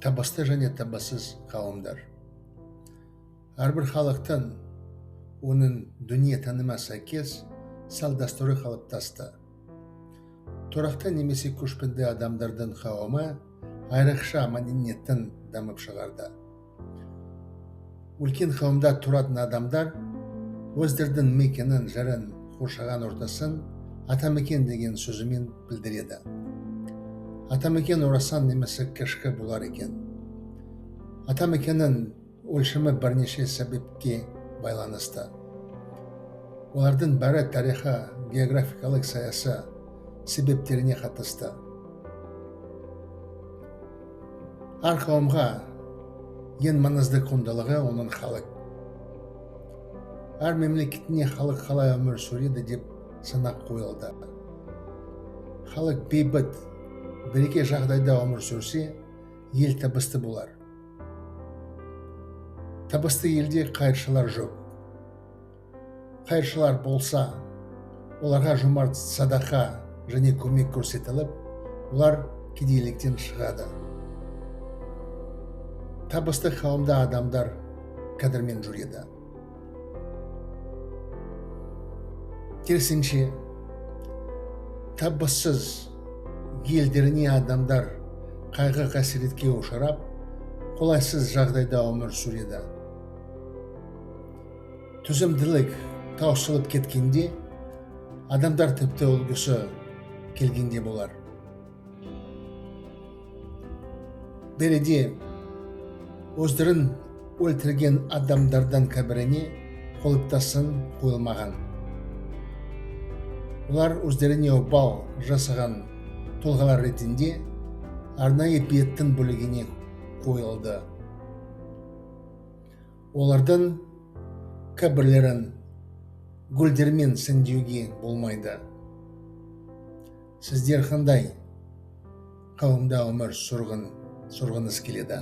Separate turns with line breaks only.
табысты және табыссыз қауымдар. Әрбір халықтың оның дүниетанымына сәйкес салт дәстүрі қалыптасты. Тұрақты немесе көшпенді адамдардың қауымы айрықша мәдениеттің дамып шығарды. Үлкен қауымда тұратын адамдар өздердің мекенін, жерін, қоршаған ортасын атамекен деген сөзімен білдіреді. Атамекен орасан немесе кешкі болар екен. Атамекеннің өлшемі бірнеше себепке байланысты. Олардың бәрі тарихы, географикалық саясы себептеріне қатысты. Әр қауымға ең маңызды құндылығы оның халық. Әр мемлекетіне халық қалай өмір сүреді деп сынақ қойылды. Халық бейбіт, береке жағдайда өмір сүрсе, ел табысты болар. Табысты елде қайыршылар жоқ. Қайыршылар болса, оларға жомарт садақа және көмек көрсетіліп, олар кедейліктен шығады. Табысты қауымда адамдар қадірмен жүреді. Керісінше, табыссыз елдеріне адамдар қайғы қасіретке ұшырап, қолайсыз жағдайда өмір сүреді. Төзімділік таусылып кеткенде, адамдар тіпті өлгісі келгенде болар. Береде өздерін өлтірген адамдардан қабіріне қолыптасын қойылмаған. Олар өздеріне обал жасаған тұлғалар ретінде арнайы беттің бөлігіне қойылды. Олардың қабірлерін гүлдермен сәндеуге болмайды. Сіздер қандай қауымда өмір сүргіңіз келеді?